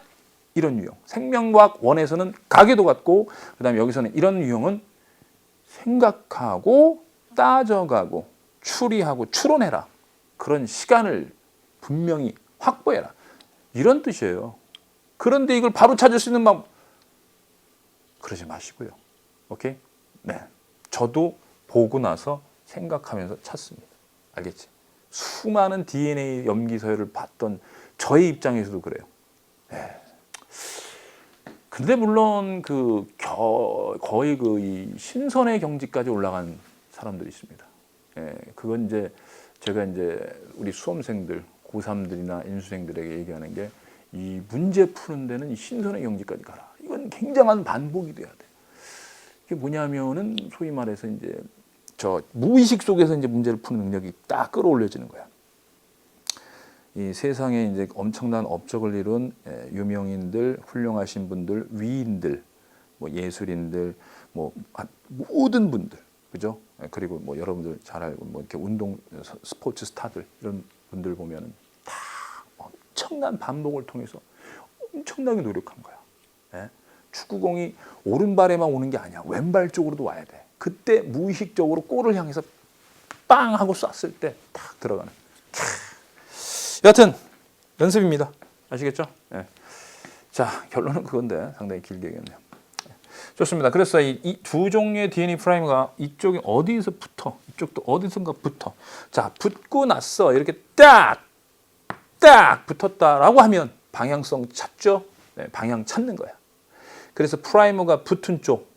이런 유형 생명과학 원에서는 가계도 같고 그다음에 여기서는 이런 유형은 생각하고 따져가고 추리하고 추론해라. 그런 시간을 분명히 확보해라. 이런 뜻이에요. 그런데 이걸 바로 찾을 수 있는 방법 그러지 마시고요. 오케이? 네. 저도 보고 나서 생각하면서 찾습니다. 알겠지? 수많은 DNA 염기서열을 봤던 저의 입장에서도 그래요. 네. 근데 물론 거의 이 신선의 경지까지 올라간 사람들이 있습니다. 예, 그건 이제 제가 이제 우리 수험생들, 고3들이나 인수생들에게 얘기하는 게 이 문제 푸는 데는 이 신선의 경지까지 가라. 이건 굉장한 반복이 돼야 돼. 이게 뭐냐면은 소위 말해서 이제 저 무의식 속에서 이제 문제를 푸는 능력이 딱 끌어올려지는 거야. 이 세상에 이제 엄청난 업적을 이룬 유명인들, 훌륭하신 분들, 위인들, 뭐 예술인들, 뭐 모든 분들, 그죠? 그리고 뭐 여러분들 잘 알고 뭐 이렇게 운동 스포츠 스타들 이런 분들 보면은 다 엄청난 반복을 통해서 엄청나게 노력한 거야. 예? 축구공이 오른발에만 오는 게 아니야. 왼발 쪽으로도 와야 돼. 그때 무의식적으로 골을 향해서 빵 하고 쐈을 때 탁 들어가는. 여하튼 연습입니다. 아시겠죠? 예. 자, 결론은 그건데 상당히 길게 얘기했네요. 좋습니다. 그래서 이 두 종류의 DNA 프라이머가 이쪽이 어디서 붙어, 이쪽도 어디선가 붙어. 자, 붙고 났어. 이렇게 딱 붙었다라고 하면 방향성 찾죠? 네, 방향 찾는 거야. 그래서 프라이머가 붙은 쪽,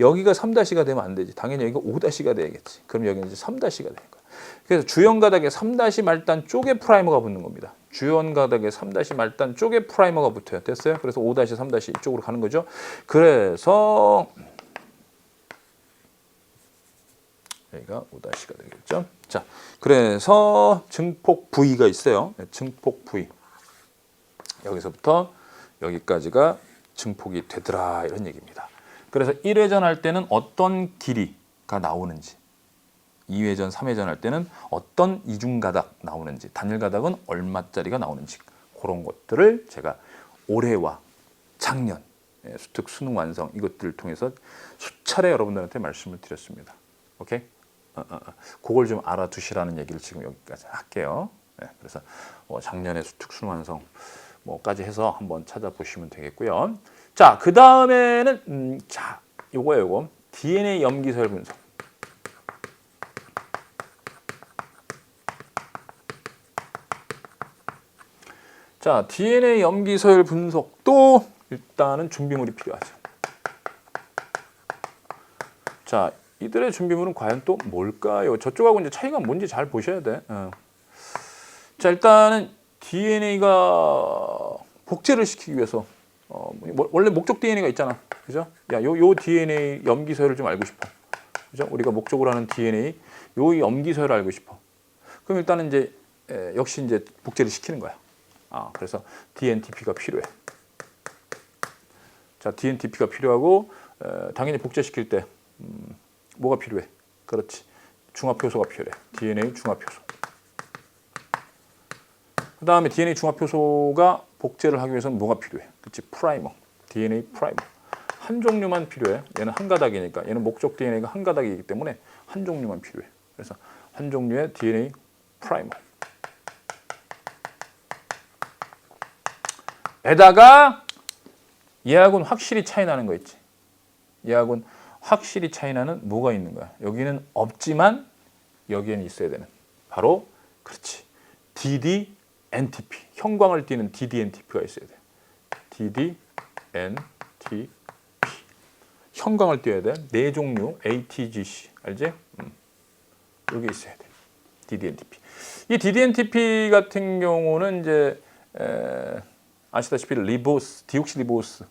여기가 3-가 되면 안 되지. 당연히 여기가 5-가 돼야겠지. 그럼 여기는 이제 3-가 되는 거야. 그래서 주연 가닥에 3- 말단 쪽에 프라이머가 붙는 겁니다. 주연 가닥에 3- 말단 쪽에 프라이머가 붙어요. 됐어요? 그래서 5-, 3- 이쪽으로 가는 거죠. 그래서 여기가 5-가 되겠죠. 자, 그래서 증폭 부위가 있어요. 증폭 부위. 여기서부터 여기까지가 증폭이 되더라 이런 얘기입니다. 그래서 1회전 할 때는 어떤 길이가 나오는지, 2회전, 3회전 할 때는 어떤 이중가닥 나오는지, 단일가닥은 얼마짜리가 나오는지 그런 것들을 제가 올해와 작년 수특 수능 완성 이것들을 통해서 수차례 여러분들한테 말씀을 드렸습니다. 오케이? 그걸 좀 알아두시라는 얘기를 지금 여기까지 할게요. 네, 그래서 작년에 수특 수능 완성 뭐까지 해서 한번 찾아보시면 되겠고요. 자, 그 다음에는 자, 요거 DNA 염기서열 분석. 자, DNA 염기서열 분석도 일단은 준비물이 필요하죠. 자, 이들의 준비물은 과연 또 뭘까요? 저쪽하고 이제 차이가 뭔지 잘 보셔야 돼. 자, 일단은 DNA가 복제를 시키기 위해서 원래 목적 DNA가 있잖아, 그죠? 야, 요 DNA 염기서열을 좀 알고 싶어, 그죠? 우리가 목적으로 하는 DNA, 요 염기서열을 알고 싶어. 그럼 일단은 이제 역시 이제 복제를 시키는 거야. 그래서 DNTP가 필요해. 자, DNTP가 필요하고 당연히 복제시킬 때 뭐가 필요해? 그렇지, 중합효소가 필요해. DNA 중합효소. 그 다음에 DNA 중합효소가 복제를 하기 위해서는 뭐가 필요해? 그렇지, 프라이머. DNA 프라이머. 한 종류만 필요해. 얘는 한 가닥이니까. 얘는 목적 DNA가 한 가닥이기 때문에 한 종류만 필요해. 그래서 한 종류의 DNA 프라이머. 에다가 얘하고는 확실히 차이 나는 거 있지. 얘하고는 확실히 차이 나는 뭐가 있는 거야. 여기는 없지만 여기에는 있어야 되는. 바로 그렇지, DDNTP. 형광을 띠는 DDNTP가 있어야 돼. DDNTP. 형광을 띄어야 돼. 네 종류 ATGC. 알지? 여기 있어야 돼. DDNTP. 이 DDNTP 같은 경우는 이제 아시다시피 리보스, 디옥시리보스가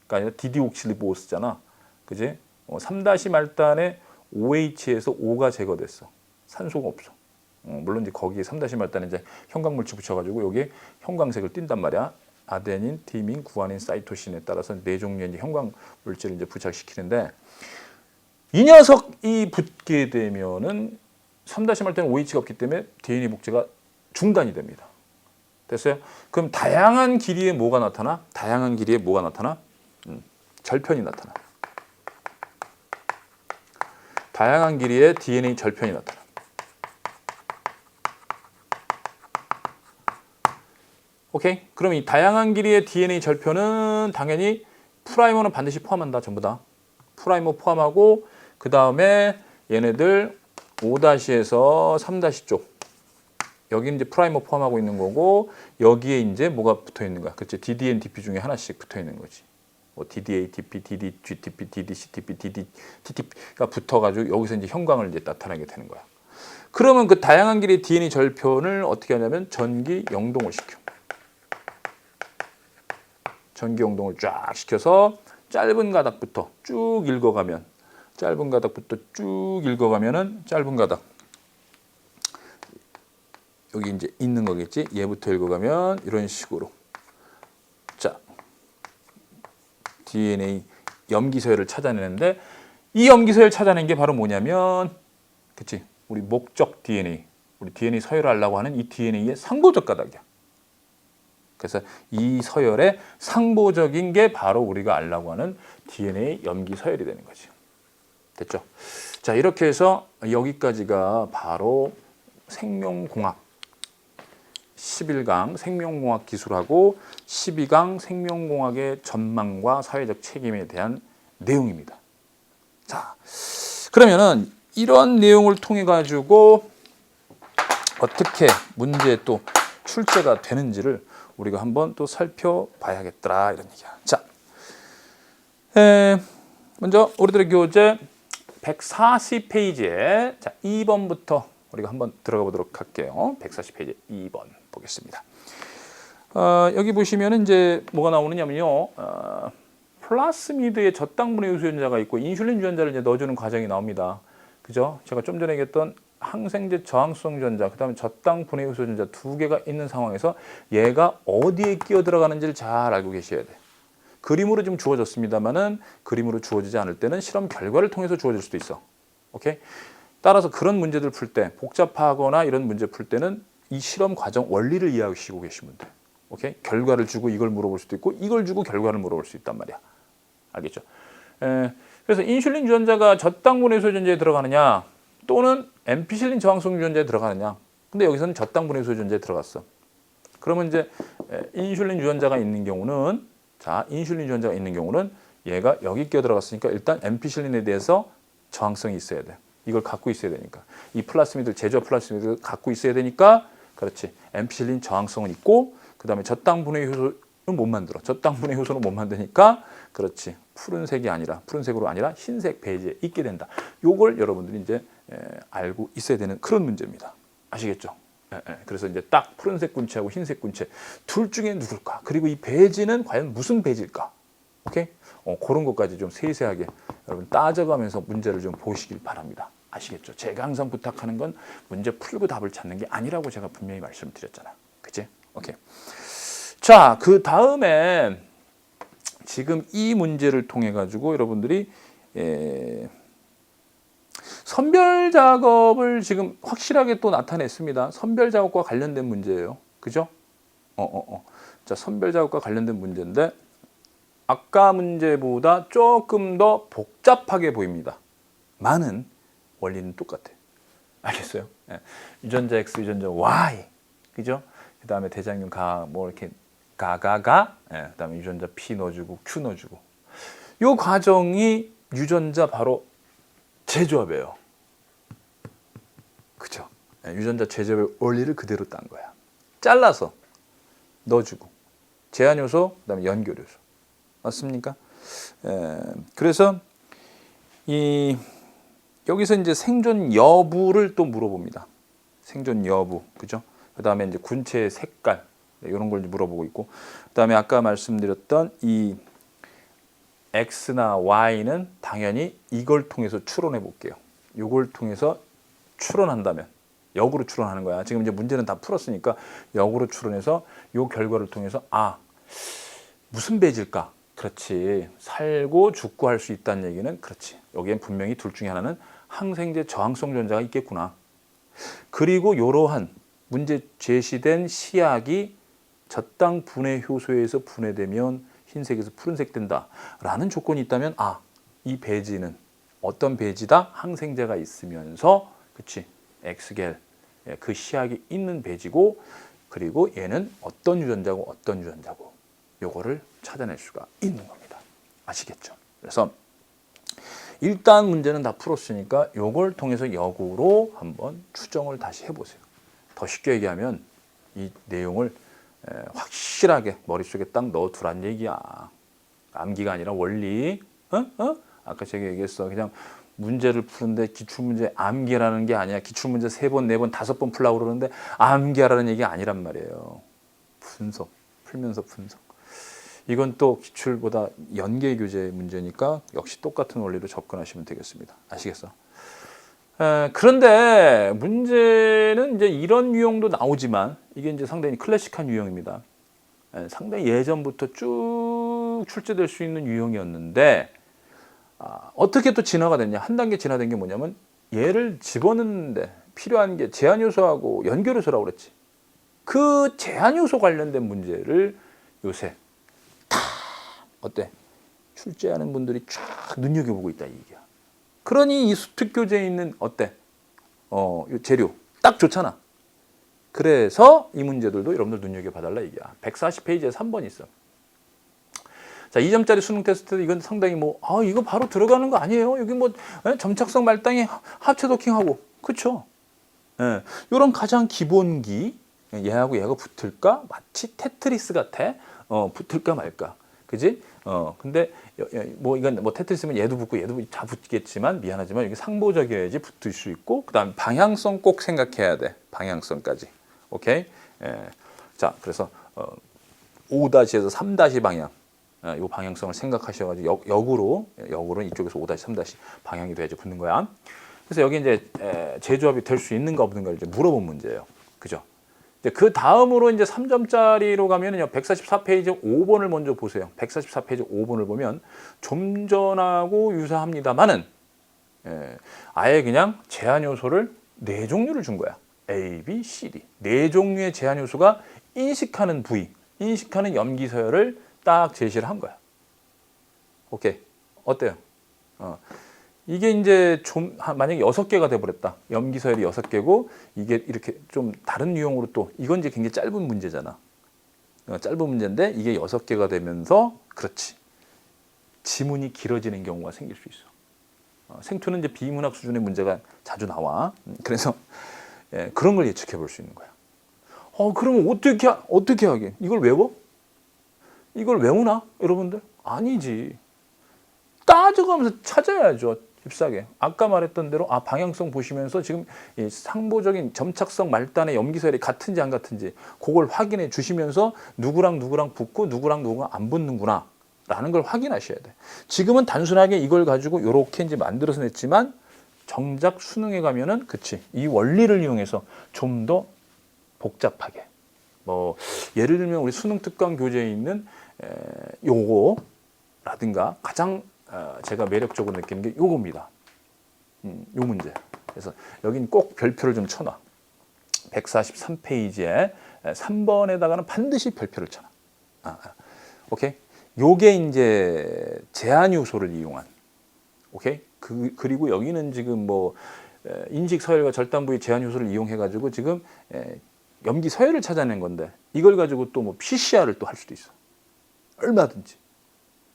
아니라 디디옥시리보스잖아. 그지? 3- 말단에 OH에서 O가 제거됐어. 산소가 없어. 물론 이제 거기에 3- 말단에 이제 형광물질 붙여가지고 여기에 형광색을 띈단 말이야. 아데닌, 티민, 구아닌, 사이토신에 따라서 네 종류의 이제 형광물질을 이제 부착시키는데, 이 녀석이 붙게 되면은 3- 말단에 OH가 없기 때문에 DNA 복제가 중단이 됩니다. 됐어요? 그럼 다양한 길이의 뭐가 나타나? 다양한 길이의 뭐가 나타나? 절편이 나타나. 다양한 길이의 DNA 절편이 나타나. 오케이? 그럼 이 다양한 길이의 DNA 절편은 당연히 프라이머는 반드시 포함한다. 전부 다. 프라이머 포함하고, 그 다음에 얘네들 5-에서 3- 쪽. 여기는 이제 프라이머 포함하고 있는 거고, 여기에 이제 뭐가 붙어 있는 거야. 그치? DDNTP 중에 하나씩 붙어 있는 거지. 뭐 DDATP, DDGTP, DDCTP, DDTTP가 붙어가지고 여기서 이제 형광을 이제 나타나게 되는 거야. 그러면 그 다양한 길이의 DNA 절편을 어떻게 하냐면 전기 영동을 시켜. 전기 영동을 쫙 시켜서 짧은 가닥부터 쭉 읽어가면, 짧은 가닥부터 쭉 읽어가면은 짧은 가닥. 여기 이제 있는 거겠지. 얘부터 읽어가면 이런 식으로. 자, DNA 염기 서열을 찾아내는데 이 염기 서열 찾아낸 게 바로 뭐냐면, 그치? 우리 목적 DNA, 우리 DNA 서열을 하려고 하는 이 DNA의 상보적 가닥이야. 그래서 이 서열의 상보적인 게 바로 우리가 알려고 하는 DNA 염기 서열이 되는 거지. 됐죠? 자, 이렇게 해서 여기까지가 바로 생명공학 11강 생명공학 기술하고 12강 생명공학의 전망과 사회적 책임에 대한 내용입니다. 자, 그러면은 이런 내용을 통해 가지고 어떻게 문제에 또 출제가 되는지를 우리가 한번 또 살펴봐야겠더라, 이런 얘기야. 자, 먼저 우리들의 교재 140페이지에 자, 2번부터 우리가 한번 들어가 보도록 할게요. 140페이지 2번 보겠습니다. 여기 보시면은 이제 뭐가 나오느냐면요. 플라스미드에 저당분해 요소 유전자가 있고 인슐린 유전자를 이제 넣어주는 과정이 나옵니다. 그죠? 제가 좀 전에 얘기했던 항생제 저항성 유전자, 그다음에 저당 분해 요소 유전자 두 개가 있는 상황에서 얘가 어디에 끼어 들어가는지를 잘 알고 계셔야 돼. 그림으로 좀 주어졌습니다만은 그림으로 주어지지 않을 때는 실험 결과를 통해서 주어질 수도 있어. 오케이? 따라서 그런 문제들 풀 때, 복잡하거나 이런 문제 풀 때는 이 실험 과정 원리를 이해하시고 계시면 돼. 오케이? 결과를 주고 이걸 물어볼 수도 있고 이걸 주고 결과를 물어볼 수 있단 말이야. 알겠죠? 그래서 인슐린 유전자가 저당 분해 요소 유전자에 들어가느냐 또는 엠피실린 저항성 유전자에 들어가느냐. 근데 여기서는 저당 분해 요소 유전자에 들어갔어. 그러면 이제 인슐린 유전자가 있는 경우는, 자, 인슐린 유전자가 있는 경우는 얘가 여기 끼어 들어갔으니까 일단 엠피실린에 대해서 저항성이 있어야 돼. 이걸 갖고 있어야 되니까. 이 플라스미드, 제조 플라스미드를 갖고 있어야 되니까, 그렇지. 엠피실린 저항성은 있고, 그 다음에 저당 분해 효소는 못 만들어. 저당 분해 효소는 못 만드니까, 그렇지. 푸른색이 아니라, 푸른색으로 아니라 흰색 베이지에 있게 된다. 요걸 여러분들이 이제 알고 있어야 되는 그런 문제입니다. 아시겠죠? 그래서 이제 딱 푸른색 군체하고 흰색 군체 둘 중에 누굴까? 그리고 이 베이지는 과연 무슨 베이지일까? 오케이? 그런 것까지 좀 세세하게 여러분 따져가면서 문제를 좀 보시길 바랍니다. 아시겠죠? 제가 항상 부탁하는 건 문제 풀고 답을 찾는 게 아니라고 제가 분명히 말씀드렸잖아. 그치? 오케이. 자, 그 다음에 지금 이 문제를 통해 가지고 여러분들이 선별 작업을 지금 확실하게 또 나타냈습니다. 선별 작업과 관련된 문제예요. 그죠? 자, 선별 작업과 관련된 문제인데 아까 문제보다 조금 더 복잡하게 보입니다. 많은 원리는 똑같아. 알겠어요? 유전자 X, 유전자 Y. 그죠? 그 다음에 대장균 뭐 이렇게 그 다음에 유전자 P 넣어주고 Q 넣어주고. 요 과정이 유전자 바로 재조합이에요. 그죠? 유전자 재조합의 원리를 그대로 딴 거야. 잘라서 넣어주고. 제한 요소, 그 다음에 연결 요소. 맞습니까? 그래서 여기서 이제 생존 여부를 또 물어봅니다. 생존 여부, 그죠? 그 다음에 이제 군체의 색깔, 이런 걸 물어보고 있고, 그 다음에 아까 말씀드렸던 이 X나 Y는 당연히 이걸 통해서 추론해 볼게요. 이걸 통해서 추론한다면, 역으로 추론하는 거야. 지금 이제 문제는 다 풀었으니까 역으로 추론해서 이 결과를 통해서 무슨 베이지일까? 그렇지. 살고 죽고 할 수 있다는 얘기는 그렇지. 여기엔 분명히 둘 중에 하나는 항생제 저항성 유전자가 있겠구나. 그리고 이러한 문제 제시된 시약이 저당 분해 효소에서 분해되면 흰색에서 푸른색 된다라는 조건이 있다면 이 베이지는 어떤 베이지다? 항생제가 있으면서 그치 X겔 그 시약이 있는 베이지고 그리고 얘는 어떤 유전자고 요거를 찾아낼 수가 있는 겁니다. 아시겠죠? 그래서 일단 문제는 다 풀었으니까 요걸 통해서 역으로 한번 추정을 다시 해보세요. 더 쉽게 얘기하면 이 내용을 확실하게 머릿속에 딱 넣어두란 얘기야. 암기가 아니라 원리. 아까 제가 얘기했어. 그냥 문제를 푸는데 기출문제 암기라는 게 아니야. 기출문제 3번, 4번, 5번 풀라고 그러는데 암기하라는 얘기가 아니란 말이에요. 분석, 풀면서 분석. 이건 또 기출보다 연계 교재 문제니까 역시 똑같은 원리로 접근하시면 되겠습니다. 아시겠어? 그런데 문제는 이제 이런 유형도 나오지만 이게 이제 상당히 클래식한 유형입니다. 상당히 예전부터 쭉 출제될 수 있는 유형이었는데 어떻게 또 진화가 됐냐? 한 단계 진화된 게 뭐냐면 얘를 집어넣는데 필요한 게 제한 요소하고 연결 요소라고 그랬지. 그 제한 요소 관련된 문제를 요새 다 어때? 출제하는 분들이 쫙 눈여겨보고 있다 이 얘기야. 그러니 이 수특교재에 있는 어때? 요 재료 딱 좋잖아. 그래서 이 문제들도 여러분들 눈여겨봐달라 얘기야. 140페이지에 3번 있어. 자, 2점짜리 수능 테스트 이건 상당히 이거 바로 들어가는 거 아니에요? 여기 점착성 말당에 합체 도킹하고 그렇죠? 예, 이런 가장 기본기 얘하고 얘가 붙을까? 마치 테트리스 같아. 붙을까 말까. 그지? 근데 이건 테트리스면 얘도 붙고 얘도 다 붙겠지만 미안하지만 여기 상보적이어야지 붙을 수 있고 그다음 방향성 꼭 생각해야 돼. 방향성까지. 오케이? 자, 그래서 5-에서 3- 방향. 이 방향성을 생각하셔가지고 역으로 이쪽에서 5-3- 방향이 돼야지 붙는 거야. 그래서 여기 이제 재조합이 될 수 있는가 없는가를 이제 물어본 문제예요. 그죠? 그 다음으로 이제 3점짜리로 가면은요, 144페이지 5번을 먼저 보세요. 144페이지 5번을 보면 좀 전하고 유사합니다만은 아예 그냥 제한 요소를 4종류를 준 거야. A, B, C, D. 4종류의 제한 요소가 인식하는 부위, 인식하는 염기 서열을 딱 제시를 한 거야. 오케이. 어때요? 이게 이제 만약에 6개가 돼버렸다. 염기 서열이 6개고 이게 이렇게 좀 다른 유형으로 또 이건 이제 굉장히 짧은 문제잖아. 짧은 문제인데 이게 6개가 되면서 그렇지. 지문이 길어지는 경우가 생길 수 있어. 생투는 이제 비문학 수준의 문제가 자주 나와. 그래서 그런 걸 예측해 볼 수 있는 거야. 그러면 어떻게 하게? 이걸 외워? 이걸 외우나? 여러분들? 아니지. 따져가면서 찾아야죠. 잎사귀. 아까 말했던 대로 방향성 보시면서 지금 이 상보적인 점착성 말단의 염기서열이 같은지 안 같은지 그걸 확인해 주시면서 누구랑 붙고 누구랑 누구가 안 붙는구나 라는 걸 확인하셔야 돼. 지금은 단순하게 이걸 가지고 이렇게 이제 만들어서 냈지만 정작 수능에 가면은 그치 이 원리를 이용해서 좀 더 복잡하게 예를 들면 우리 수능 특강 교재에 있는 요거라든가 가장 제가 매력적으로 느끼는 게 요겁니다. 요 문제. 그래서 여긴 꼭 별표를 좀 쳐놔. 143페이지에 3번에다가는 반드시 별표를 쳐놔. 오케이? 요게 이제 제한 요소를 이용한. 오케이? 그리고 여기는 지금 인식 서열과 절단 부위 제한 요소를 이용해 가지고 지금 염기 서열을 찾아낸 건데 이걸 가지고 또 PCR을 또 할 수도 있어. 얼마든지.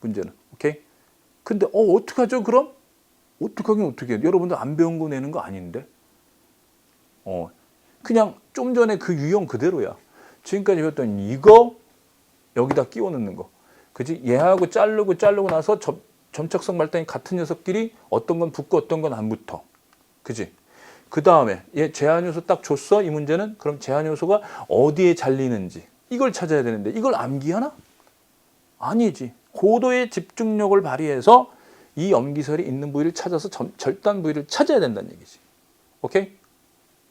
문제는. 오케이? 근데 어떡하죠 그럼? 어떡하긴 어떻게 해. 여러분들 안 배운 거 내는 거 아닌데? 그냥 좀 전에 그 유형 그대로야. 지금까지 배웠던 이거 여기다 끼워 넣는 거. 그지? 얘하고 자르고 나서 점착성 말단이 같은 녀석끼리 어떤 건 붙고 어떤 건 안 붙어. 그지? 그 다음에 얘 제한 요소 딱 줬어. 이 문제는 그럼 제한 요소가 어디에 잘리는지 이걸 찾아야 되는데 이걸 암기하나? 아니지. 고도의 집중력을 발휘해서 이 염기설이 있는 부위를 찾아서 절단 부위를 찾아야 된다는 얘기지. 오케이?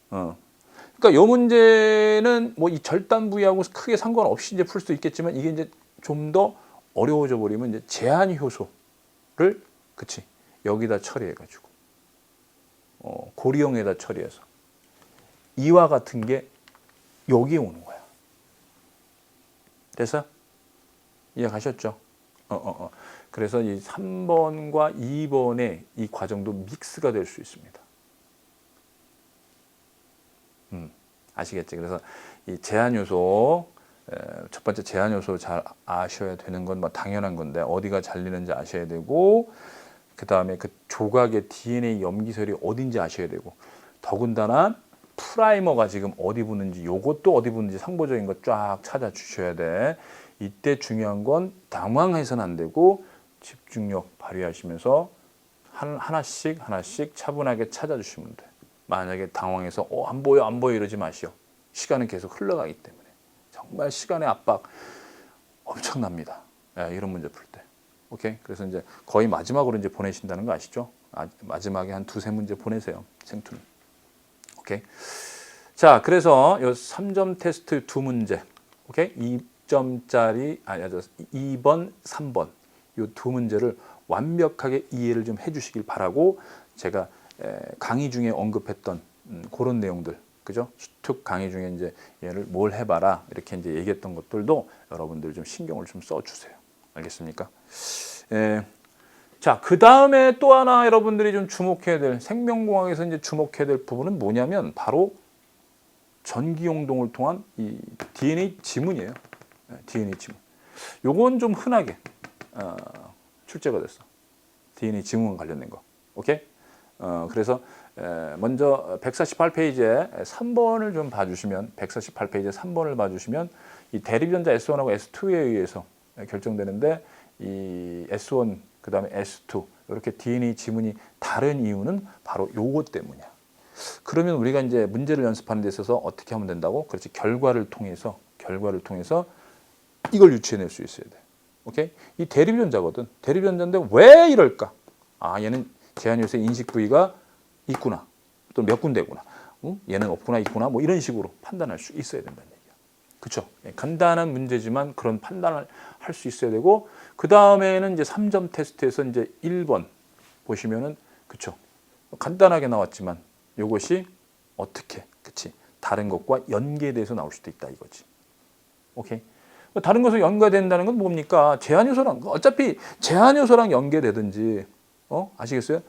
그러니까 이 문제는 이 절단 부위하고 크게 상관없이 이제 풀 수 있겠지만 이게 이제 좀 더 어려워져 버리면 이제 제한 효소를 그치 여기다 처리해가지고 고리형에다 처리해서 이와 같은 게 여기에 오는 거야. 됐어? 이해가셨죠? 그래서 이 3번과 2번의 이 과정도 믹스가 될 수 있습니다. 아시겠지? 그래서 이 제한 요소, 첫 번째 제한 요소 잘 아셔야 되는 건 당연한 건데 어디가 잘리는지 아셔야 되고 그 다음에 그 조각의 DNA 염기설이 어딘지 아셔야 되고 더군다나 프라이머가 지금 어디 붙는지 요것도 어디 붙는지 상보적인 거 쫙 찾아주셔야 돼. 이때 중요한 건 당황해서는 안 되고 집중력 발휘하시면서 하나씩 차분하게 찾아주시면 돼. 만약에 당황해서 안 보여 이러지 마시오. 시간은 계속 흘러가기 때문에 정말 시간의 압박 엄청납니다. 이런 문제 풀 때. 오케이. 그래서 이제 거의 마지막으로 이제 보내신다는 거 아시죠? 마지막에 한 두세 문제 보내세요. 생투는. 오케이. 자, 그래서 요 3점 테스트 두 문제. 오케이? 2점짜리 2번, 3번. 요 두 문제를 완벽하게 이해를 좀 해 주시길 바라고 제가 강의 중에 언급했던 그런 내용들. 그죠? 수특 강의 중에 이제 얘를 뭘 해봐라 이렇게 이제 얘기했던 것들도 여러분들 좀 신경을 좀 써주세요. 알겠습니까? 자, 그 다음에 또 하나 여러분들이 좀 주목해야 될 생명공학에서 이제 주목해야 될 부분은 뭐냐면 바로 전기용동을 통한 이 DNA 지문이에요. DNA 지문. 요건 좀 흔하게 출제가 됐어. DNA 지문과 관련된 거. 오케이? 그래서 먼저 148페이지에 3번을 좀 봐주시면 148페이지에 3번을 봐주시면 이 대립전자 S1하고 S2에 의해서 결정되는데 이 S1 그 다음에 S2 이렇게 DNA 지문이 다른 이유는 바로 요것 때문이야. 그러면 우리가 이제 문제를 연습하는 데 있어서 어떻게 하면 된다고? 그렇지. 결과를 통해서 이걸 유추해낼 수 있어야 돼. 오케이? 이 대립전자거든. 대립전자인데 왜 이럴까? 얘는 제한요소의 인식 부위가 있구나. 또 몇 군데구나. 얘는 없구나, 있구나. 뭐 이런 식으로 판단할 수 있어야 된다는 얘기야. 그렇죠? 간단한 문제지만 그런 판단을 할 수 있어야 되고 그 다음에는 이제 3점 테스트에서 이제 1번 보시면은 그렇죠? 간단하게 나왔지만 이것이 어떻게, 그렇지? 다른 것과 연계돼서 나올 수도 있다 이거지. 오케이? 다른 것으로 연계된다는 건 뭡니까? 제한 어차피 제한 요소랑 연계되든지 아시겠어요?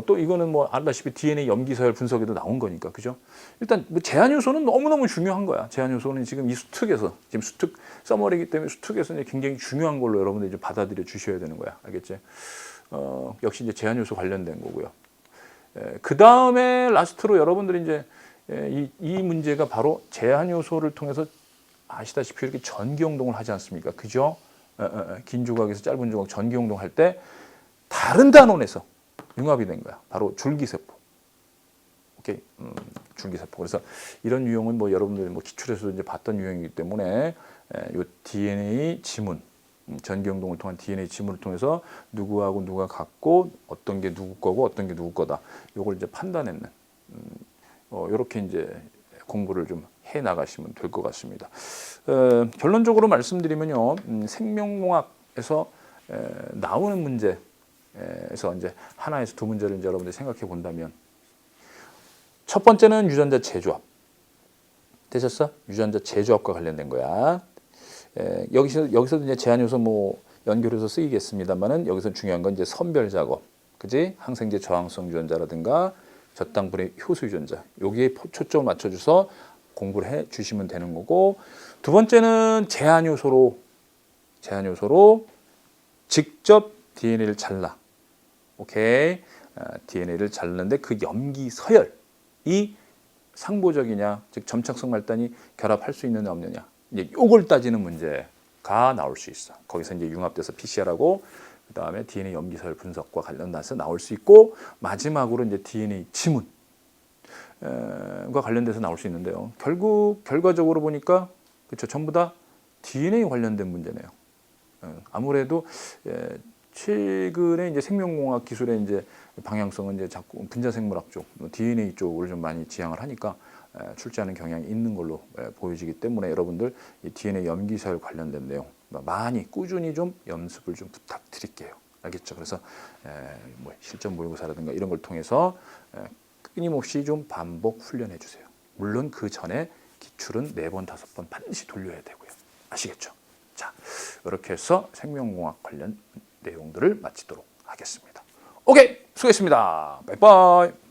또 이거는 뭐 알다시피 DNA 염기 서열 분석에도 나온 거니까 그죠? 일단 뭐 제한 요소는 너무너무 중요한 거야. 제한 요소는 지금 이 수특에서 지금 수특 서머리이기 때문에 수특에서 이제 굉장히 중요한 걸로 여러분들이 이제 받아들여 주셔야 되는 거야. 알겠지? 역시 이제 제한 요소 관련된 거고요. 그 다음에 라스트로 여러분들이 이제 이 문제가 바로 제한 요소를 통해서 아시다시피 이렇게 전기용동을 하지 않습니까? 그죠? 긴 조각에서 짧은 조각 전기용동 할 때 다른 단원에서 융합이 된 거야. 바로 줄기세포. 오케이, 줄기세포. 그래서 이런 유형은 뭐 여러분들 뭐 기출에서도 이제 봤던 유형이기 때문에 요 DNA 지문, 전기용동을 통한 DNA 지문을 통해서 누구하고 누가 같고 어떤 게 누구 거고 어떤 게 누구 거다. 요걸 이제 판단해낸 이렇게 이제 공부를 좀 해 나가시면 될 것 같습니다. 결론적으로 말씀드리면요, 생명공학에서 나오는 문제에서 이제 하나에서 두 문제를 이제 여러분들이 생각해 본다면 첫 번째는 유전자 재조합. 되셨어? 유전자 재조합과 관련된 거야. 여기서도 이제 제한 요소 뭐 연결해서 쓰이겠습니다만은 여기서 중요한 건 이제 선별 작업, 그지? 항생제 저항성 유전자라든가 저당분의 효소 유전자, 여기에 초점을 맞춰줘서 공부를 해 주시면 되는 거고, 두 번째는 제한 요소로 직접 DNA를 잘라. 오케이. DNA를 잘랐는데 그 염기 서열이 상보적이냐, 즉 점착성 말단이 결합할 수 있느냐 없느냐. 이제 요걸 따지는 문제가 나올 수 있어. 거기서 이제 융합돼서 PCR하고 그다음에 DNA 염기 서열 분석과 관련돼서 나올 수 있고, 마지막으로 이제 DNA 지문과 관련돼서 나올 수 있는데요. 결국 결과적으로 보니까 그렇죠. 전부 다 DNA 관련된 문제네요. 아무래도 최근에 이제 생명공학 기술의 이제 방향성은 이제 자꾸 분자생물학 쪽, DNA 쪽을 좀 많이 지향을 하니까 출제하는 경향이 있는 걸로 보여지기 때문에 여러분들 이 DNA 염기서열 관련된 내용 많이 꾸준히 좀 연습을 좀 부탁드릴게요. 알겠죠? 그래서 뭐 실전 모의고사라든가 이런 걸 통해서 끊임없이 좀 반복 훈련해 주세요. 물론 그 전에 기출은 4번, 5번 반드시 돌려야 되고요. 아시겠죠? 자, 이렇게 해서 생명공학 관련 내용들을 마치도록 하겠습니다. 오케이, 수고했습니다. 바이바이.